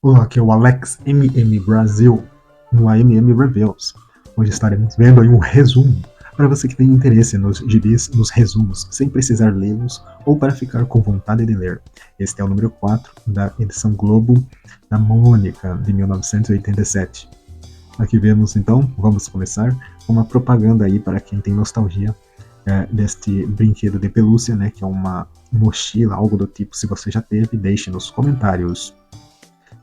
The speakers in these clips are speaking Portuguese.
Olá, aqui é o Alex MM Brasil no AMM Reviews. Hoje estaremos vendo aí um resumo para você que tem interesse nos gibis, nos resumos, sem precisar lê-los ou para ficar com vontade de ler. Este é o número 4 da edição Globo da Mônica, de 1987. Aqui vemos então, vamos começar com uma propaganda aí para quem tem nostalgia deste brinquedo de pelúcia, né, que é uma mochila, algo do tipo. Se você já teve, deixe nos comentários.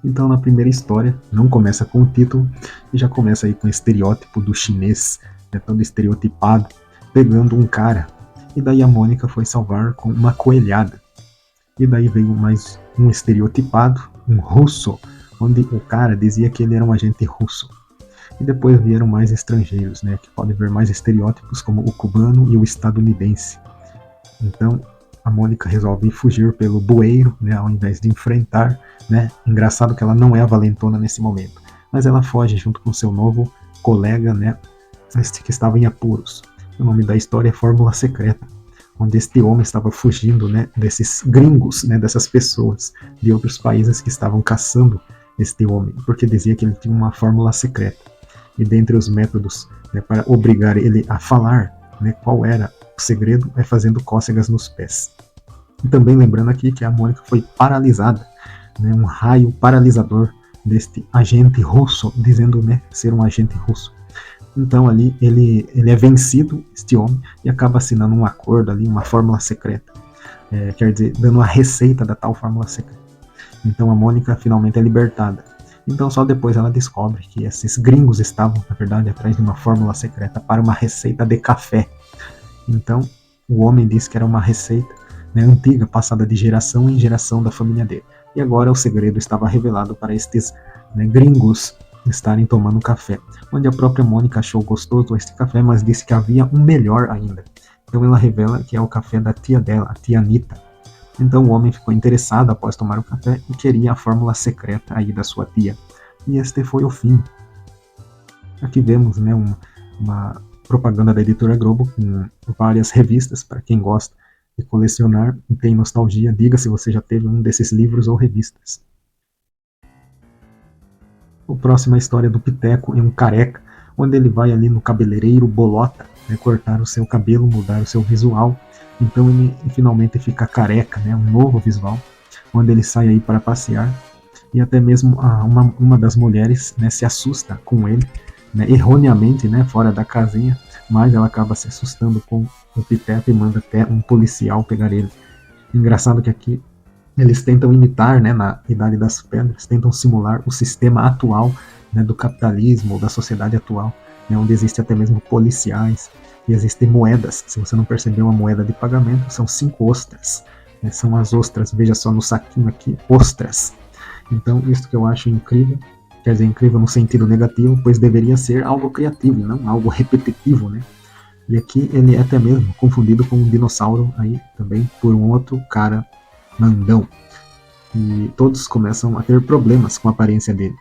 Então, na primeira história, não começa com o título e já começa aí com o estereótipo do chinês, né, todo estereotipado, pegando um cara. E daí a Mônica foi salvar com uma coelhada. E daí veio mais um estereotipado, um russo, onde o cara dizia que ele era um agente russo. E depois vieram mais estrangeiros, né, que podem ver mais estereótipos como o cubano e o estadunidense. Então, a Mônica resolve fugir pelo bueiro, né, ao invés de enfrentar, né? Engraçado que ela não é a valentona nesse momento, mas ela foge junto com seu novo colega, né, este que estava em apuros. O nome da história é Fórmula Secreta, onde este homem estava fugindo, né, desses gringos, né, dessas pessoas de outros países que estavam caçando este homem, porque dizia que ele tinha uma fórmula secreta. E dentre os métodos, né, para obrigar ele a falar, né, qual era o segredo, é fazendo cócegas nos pés. E também lembrando aqui que a Mônica foi paralisada, né, um raio paralisador deste agente russo, dizendo, né, ser um agente russo. Então ali ele é vencido, este homem, e acaba assinando um acordo ali, uma fórmula secreta, quer dizer, dando a receita da tal fórmula secreta. Então a Mônica finalmente é libertada. Então só depois ela descobre que esses gringos estavam, na verdade, atrás de uma fórmula secreta para uma receita de café. Então o homem disse que era uma receita, né, antiga, passada de geração em geração da família dele. E agora o segredo estava revelado para estes, né, gringos estarem tomando café. Onde a própria Mônica achou gostoso este café, mas disse que havia um melhor ainda. Então ela revela que é o café da tia dela, a tia Anita. Então o homem ficou interessado após tomar o café e queria a fórmula secreta aí da sua tia. E este foi o fim. Aqui vemos, né, uma propaganda da editora Globo com várias revistas para quem gosta de colecionar e tem nostalgia. Diga se você já teve um desses livros ou revistas. O próximo é a história do Piteco em um careca, onde ele vai ali no cabeleireiro Bolota, né, cortar o seu cabelo, mudar o seu visual. Então ele finalmente fica careca, né, um novo visual, onde ele sai aí para passear. E até mesmo uma das mulheres, né, se assusta com ele, né, erroneamente, né, fora da casinha, mas ela acaba se assustando com o Piteco e manda até um policial pegar ele. Engraçado que aqui eles tentam imitar, né, na Idade das Pedras, tentam simular o sistema atual, né, do capitalismo, da sociedade atual, né, onde existe até mesmo policiais e existem moedas. Se você não percebeu, a moeda de pagamento são 5 ostras, né, são as ostras, veja só no saquinho aqui, ostras. Então isso que eu acho incrível, quer dizer, incrível no sentido negativo, pois deveria ser algo criativo e não algo repetitivo, né? E aqui ele é até mesmo confundido com um dinossauro aí também por um outro cara mandão. E todos começam a ter problemas com a aparência dele.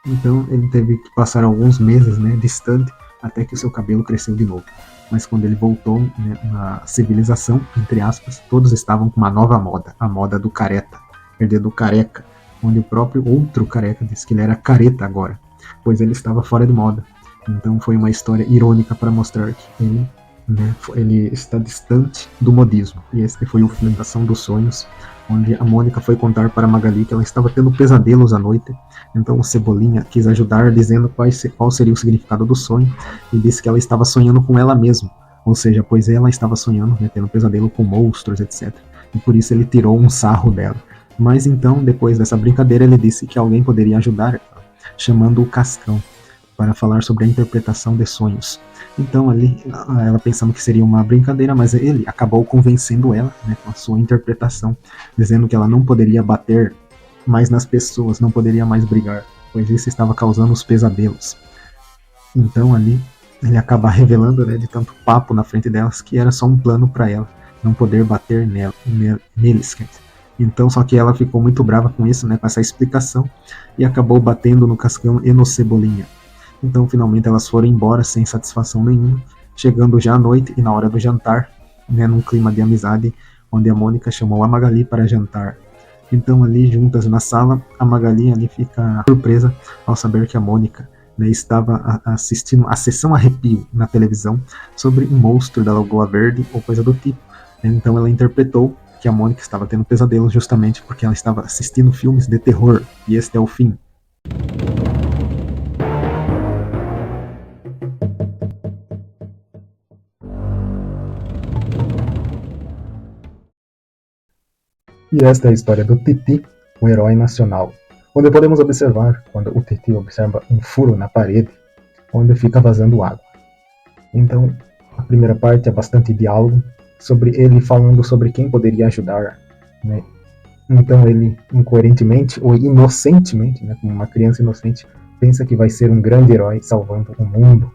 Então ele teve que passar alguns meses, né, distante, até que o seu cabelo cresceu de novo. Mas quando ele voltou, né, na civilização, entre aspas, todos estavam com uma nova moda, a moda do careta, quer dizer, do careca, onde o próprio outro careca disse que ele era careta agora, pois ele estava fora de moda. Então foi uma história irônica para mostrar que ele, né, ele está distante do modismo. E este foi o fim da Ação dos Sonhos, onde a Mônica foi contar para Magali que ela estava tendo pesadelos à noite. Então o Cebolinha quis ajudar, dizendo qual seria o significado do sonho, e disse que ela estava sonhando com ela mesma, ou seja, pois ela estava sonhando, né, tendo pesadelo com monstros, etc. E por isso ele tirou um sarro dela. Mas então, depois dessa brincadeira, ele disse que alguém poderia ajudar, chamando o Cascão, para falar sobre a interpretação de sonhos. Então ali, ela pensando que seria uma brincadeira, mas ele acabou convencendo ela, né, com a sua interpretação, dizendo que ela não poderia bater mais nas pessoas, não poderia mais brigar, pois isso estava causando os pesadelos. Então ali ele acaba revelando, né, de tanto papo na frente delas, que era só um plano para ela não poder bater neles. Então, só que ela ficou muito brava com isso, né, com essa explicação, e acabou batendo no Cascão e no Cebolinha. Então, finalmente, elas foram embora sem satisfação nenhuma, chegando já à noite e na hora do jantar, né, num clima de amizade, onde a Mônica chamou a Magali para jantar. Então, ali juntas na sala, a Magali ali fica surpresa ao saber que a Mônica, né, estava assistindo a sessão arrepio na televisão sobre um monstro da Lagoa Verde ou coisa do tipo. Então, ela interpretou que a Mônica estava tendo pesadelos justamente porque ela estava assistindo filmes de terror, e este é o fim. E esta é a história do Titi, o herói nacional, onde podemos observar quando o Titi observa um furo na parede, onde fica vazando água. Então, a primeira parte é bastante diálogo, sobre ele falando sobre quem poderia ajudar, né? Então ele, incoerentemente ou inocentemente, né, como uma criança inocente, pensa que vai ser um grande herói salvando o mundo,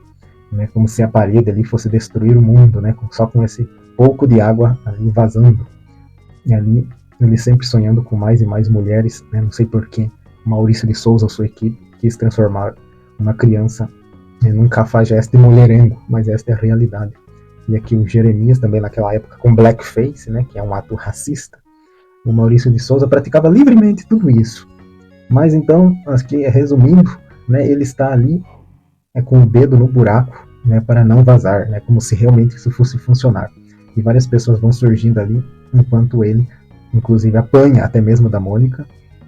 né, como se a parede ali fosse destruir o mundo, né, só com esse pouco de água ali vazando. E ali ele sempre sonhando com mais e mais mulheres, né, não sei porquê, Maurício de Souza, sua equipe, quis transformar uma criança num cafajeste mulherengo, mas esta é a realidade. E aqui o Jeremias, também naquela época, com blackface, né, que é um ato racista, o Maurício de Souza praticava livremente tudo isso. Mas então, aqui resumindo, né, ele está ali com o dedo no buraco, né, para não vazar, né, como se realmente isso fosse funcionar. E várias pessoas vão surgindo ali, enquanto ele, inclusive, apanha até mesmo da Mônica,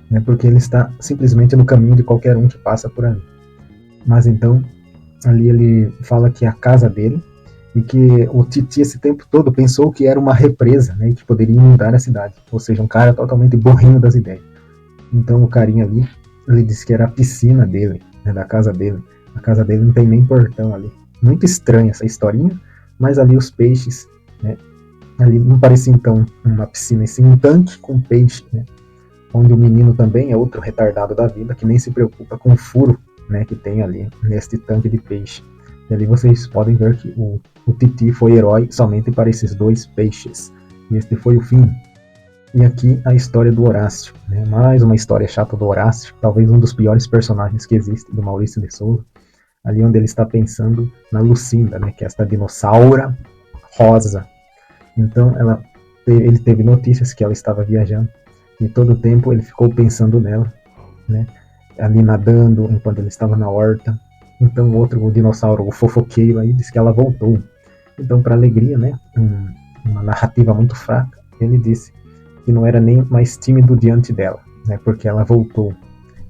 né, porque ele está simplesmente no caminho de qualquer um que passa por ali. Mas então, ali ele fala que é a casa dele, e que o Titi esse tempo todo pensou que era uma represa, né, e que poderia inundar a cidade, ou seja, um cara totalmente borrinho das ideias. Então o carinha ali, ele disse que era a piscina dele, né, da casa dele. A casa dele não tem nem portão ali. Muito estranha essa historinha, mas ali os peixes, né, ali não parecia então uma piscina, e sim um tanque com peixe, né, onde o menino também é outro retardado da vida, que nem se preocupa com o furo, né, que tem ali neste tanque de peixe. E ali vocês podem ver que o Titi foi herói somente para esses dois peixes. E este foi o fim. E aqui a história do Horácio, né? Mais uma história chata do Horácio, talvez um dos piores personagens que existe, do Maurício de Souza. Ali onde ele está pensando na Lucinda, né? Que é esta dinossauro rosa. Então ele teve notícias que ela estava viajando, e todo o tempo ele ficou pensando nela, né? Ali nadando enquanto ele estava na horta. Então o outro, o dinossauro, o fofoqueiro aí, disse que ela voltou. Então, para alegria, né, uma narrativa muito fraca, ele disse que não era nem mais tímido diante dela, né, porque ela voltou.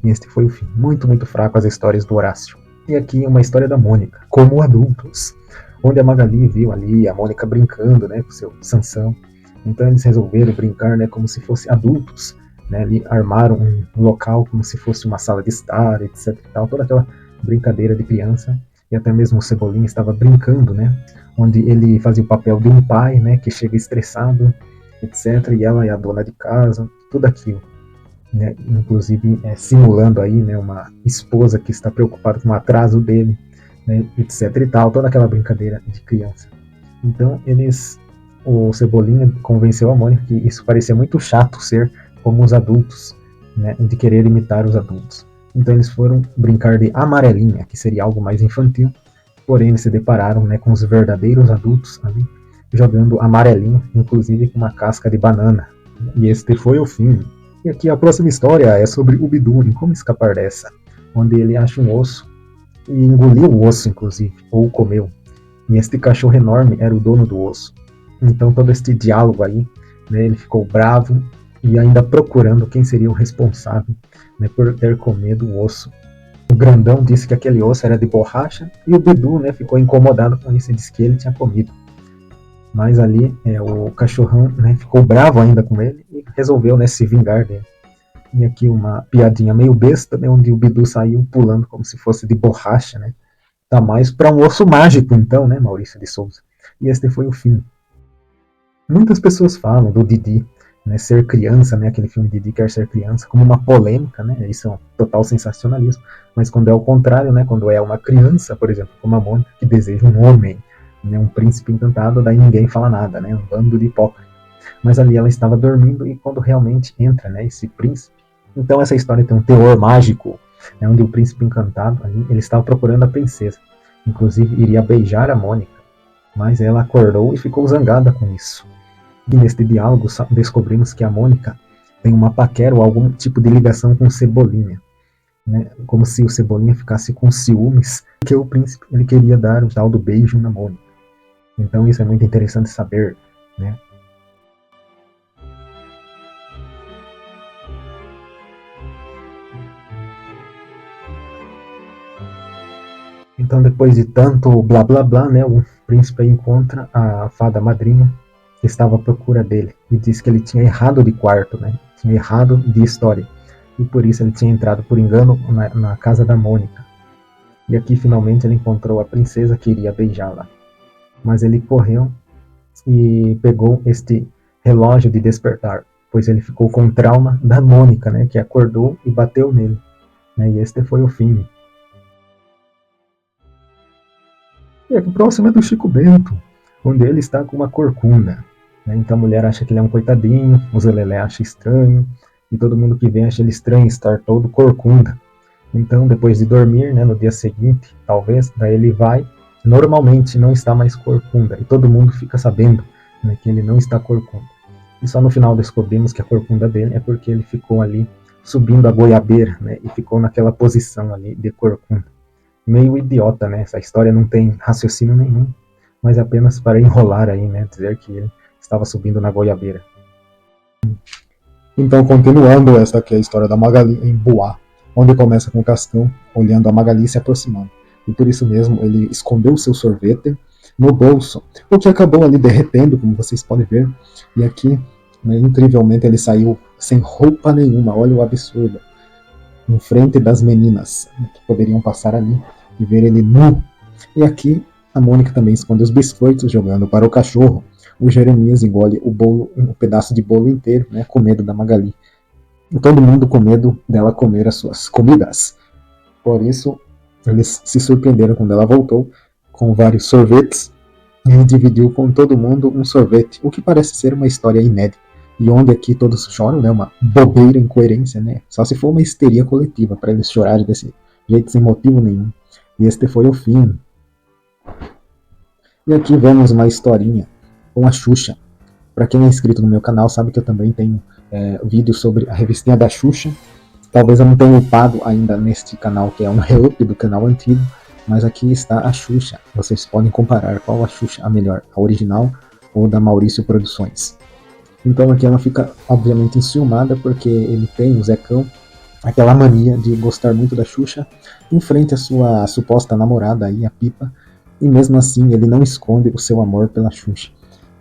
E este foi o fim. Muito, muito fraco as histórias do Horácio. E aqui uma história da Mônica, como adultos, onde a Magali viu ali a Mônica brincando, né, com seu Sansão. Então eles resolveram brincar, né, como se fossem adultos, né, ali armaram um local como se fosse uma sala de estar, etc. E tal, toda aquela brincadeira de criança. E até mesmo o Cebolinha estava brincando, né, onde ele fazia o papel de um pai, né, que chega estressado, etc. E ela é a dona de casa, tudo aquilo, né, inclusive simulando aí, né, uma esposa que está preocupada com o atraso dele, né, etc. E tal, toda aquela brincadeira de criança. Então o Cebolinha convenceu a Mônica que isso parecia muito chato ser como os adultos, né, de querer imitar os adultos. Então eles foram brincar de amarelinha, que seria algo mais infantil, porém eles se depararam, né, com os verdadeiros adultos ali, jogando amarelinha, inclusive com uma casca de banana. E este foi o fim. E aqui a próxima história é sobre o Bidu, em Como Escapar Dessa, onde ele acha um osso, e engoliu o osso, inclusive, ou comeu. E este cachorro enorme era o dono do osso. Então todo este diálogo aí, né, ele ficou bravo e ainda procurando quem seria o responsável, né, por ter comido o osso. O grandão disse que aquele osso era de borracha, e o Bidu, né, ficou incomodado com isso e disse que ele tinha comido. Mas ali o cachorrão, né, ficou bravo ainda com ele e resolveu, né, se vingar dele. E aqui uma piadinha meio besta, né, onde o Bidu saiu pulando como se fosse de borracha, né? Tá mais para um osso mágico então, né, Maurício de Souza. E este foi o fim. Muitas pessoas falam do Didi, né, ser criança, né, aquele filme de Quer Ser Criança, como uma polêmica, né, isso é um total sensacionalismo, mas quando é o contrário, né, quando é uma criança, por exemplo, como a Mônica, que deseja um homem, né, um príncipe encantado, daí ninguém fala nada, né, um bando de hipócritas. Mas ali ela estava dormindo e quando realmente entra, né, esse príncipe, então essa história tem um teor mágico, né, onde o príncipe encantado, ali, ele estava procurando a princesa, inclusive iria beijar a Mônica, mas ela acordou e ficou zangada com isso. E neste diálogo descobrimos que a Mônica tem uma paquera ou algum tipo de ligação com o Cebolinha, né? Como se o Cebolinha ficasse com ciúmes, que o príncipe ele queria dar o tal do beijo na Mônica. Então isso é muito interessante saber, né? Então depois de tanto blá blá blá, né, o príncipe encontra a fada madrinha que estava à procura dele e diz que ele tinha errado de quarto, né? Tinha errado de história. E por isso ele tinha entrado por engano na casa da Mônica. E aqui finalmente ele encontrou a princesa que iria beijá-la. Mas ele correu e pegou este relógio de despertar, pois ele ficou com trauma da Mônica, né, que acordou e bateu nele. Né, e este foi o fim. E aqui próximo é do Chico Bento, onde ele está com uma corcunda. Né, então a mulher acha que ele é um coitadinho, o Zelelé acha estranho, e todo mundo que vem acha ele estranho estar todo corcunda. Então, depois de dormir, né, no dia seguinte, talvez, daí ele vai, normalmente não está mais corcunda, e todo mundo fica sabendo, né, que ele não está corcunda. E só no final descobrimos que a corcunda dele é porque ele ficou ali subindo a goiabeira, né, e ficou naquela posição ali de corcunda. Meio idiota, né? Essa história não tem raciocínio nenhum, mas apenas para enrolar aí, né, dizer que ele estava subindo na goiabeira. Então, continuando, essa aqui é a história da Magali em Boá, onde começa com o Cascão olhando a Magali se aproximando. E por isso mesmo ele escondeu o seu sorvete no bolso, o que acabou ali derretendo, como vocês podem ver. E aqui, né, incrivelmente, ele saiu sem roupa nenhuma, olha o absurdo, em frente das meninas, né, que poderiam passar ali e ver ele nu. E aqui a Mônica também esconde os biscoitos jogando para o cachorro. O Jeremias engole o bolo, um pedaço de bolo inteiro, né, com medo da Magali. E todo mundo com medo dela comer as suas comidas. Por isso, eles se surpreenderam quando ela voltou com vários sorvetes e dividiu com todo mundo um sorvete, o que parece ser uma história inédita. E onde aqui todos choram, né, uma bobeira, incoerência, né? Só se for uma histeria coletiva para eles chorarem desse jeito sem motivo nenhum. E este foi o fim. E aqui vemos uma historinha com a Xuxa. Para quem é inscrito no meu canal sabe que eu também tenho vídeo sobre a revistinha da Xuxa. Talvez eu não tenha upado ainda neste canal, que é um re-up do canal antigo, mas aqui está a Xuxa. Vocês podem comparar qual a Xuxa a melhor, a original ou da Maurício Produções. Então aqui ela fica obviamente enciumada porque ele tem, o Zecão, aquela mania de gostar muito da Xuxa em frente à sua suposta namorada aí, a Pipa, e mesmo assim ele não esconde o seu amor pela Xuxa.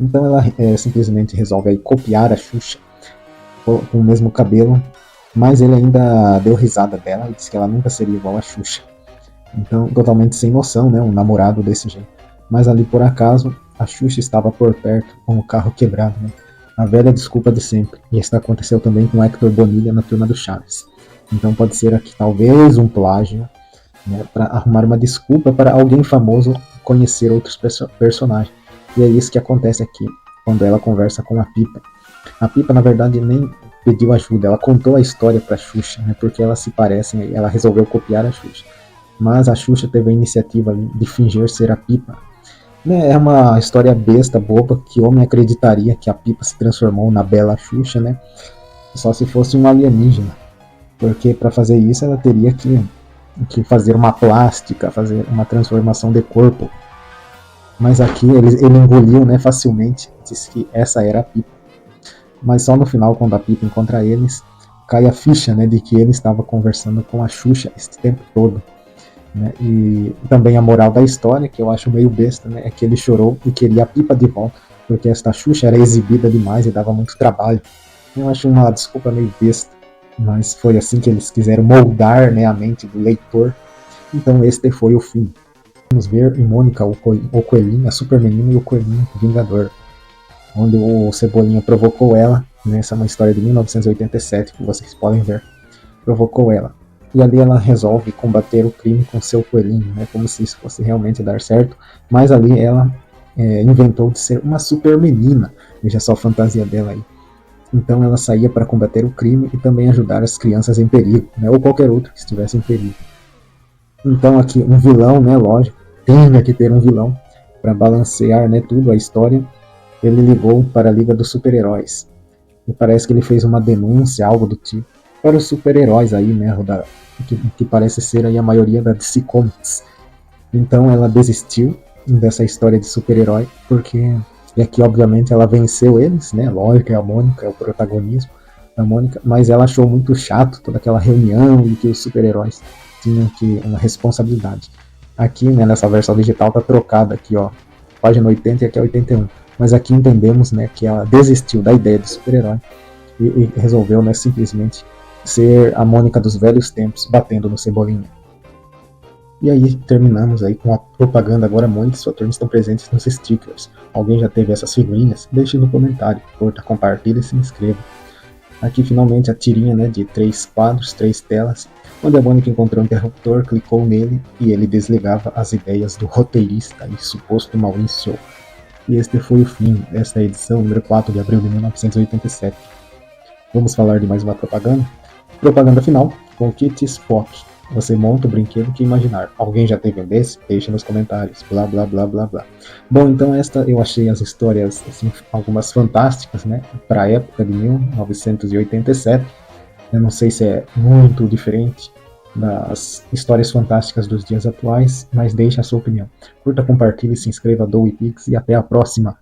Então ela simplesmente resolve aí copiar a Xuxa com o mesmo cabelo, mas ele ainda deu risada dela e disse que ela nunca seria igual a Xuxa. Então, totalmente sem noção, né, um namorado desse jeito. Mas ali por acaso, a Xuxa estava por perto com o carro quebrado, né? A velha desculpa de sempre. E isso aconteceu também com Hector Bonilha na turma do Chaves. Então pode ser aqui talvez um plágio, né, para arrumar uma desculpa para alguém famoso conhecer outros personagens. E é isso que acontece aqui, quando ela conversa com a Pipa. A Pipa, na verdade, nem pediu ajuda, ela contou a história para a Xuxa, né, porque elas se parecem e ela resolveu copiar a Xuxa. Mas a Xuxa teve a iniciativa de fingir ser a Pipa. É uma história besta, boba, que homem acreditaria que a Pipa se transformou na bela Xuxa, né? Só se fosse um alienígena. Porque para fazer isso ela teria que fazer uma plástica, fazer uma transformação de corpo. Mas aqui ele engoliu, né, facilmente, disse que essa era a Pipa. Mas só no final, quando a Pipa encontra eles, cai a ficha, né, de que ele estava conversando com a Xuxa esse tempo todo. Né? E também a moral da história, que eu acho meio besta, né, é que ele chorou e queria a Pipa de volta, porque esta Xuxa era exibida demais e dava muito trabalho. Eu acho uma desculpa meio besta, mas foi assim que eles quiseram moldar, né, a mente do leitor. Então este foi o fim. Vamos ver em Mônica o Coelhinho, a Super Menina e o Coelhinho Vingador, onde o Cebolinha provocou ela né, essa é uma história de 1987 que vocês podem ver, provocou ela. E ali ela resolve combater o crime com seu coelhinho, né, como se isso fosse realmente dar certo, mas ali ela inventou de ser uma super menina, veja só a fantasia dela aí. Então ela saía para combater o crime e também ajudar as crianças em perigo, né, ou qualquer outro que estivesse em perigo. Então aqui um vilão, né, lógico, tinha que ter um vilão para balancear, né, tudo a história. Ele ligou para a Liga dos Super-Heróis. E parece que ele fez uma denúncia, algo do tipo, para os super-heróis aí, né, que parece ser aí a maioria da DC Comics. Então ela desistiu dessa história de super-herói, porque e aqui obviamente ela venceu eles, né, lógico, é a Mônica, é o protagonismo da Mônica, mas ela achou muito chato toda aquela reunião e que os super-heróis tinham que uma responsabilidade. Aqui, né, nessa versão digital tá trocada aqui, ó, página 80 e aqui é 81. Mas aqui entendemos, né, que ela desistiu da ideia de super-herói e resolveu, né, simplesmente ser a Mônica dos velhos tempos batendo no Cebolinha. E aí terminamos aí com a propaganda. Agora muitos fatores estão presentes nos stickers. Alguém já teve essas figurinhas? Deixe no comentário, curta, compartilhe e se inscreva. Aqui finalmente a tirinha, né, de 3 quadros, 3 telas, onde a Mônica encontrou um interruptor, clicou nele e ele desligava as ideias do roteirista e suposto Maurício. E este foi o fim desta edição número 4 de abril de 1987. Vamos falar de mais uma propaganda? Propaganda final com o Kit Spock. Você monta o brinquedo que imaginar. Alguém já teve um desse? Deixe nos comentários. Blá blá blá blá blá. Bom, então esta eu achei as histórias, assim, algumas fantásticas, né? Para a época de 1987. Eu não sei se é muito diferente das histórias fantásticas dos dias atuais, mas deixe a sua opinião. Curta, compartilhe, se inscreva, doe Pix e até a próxima!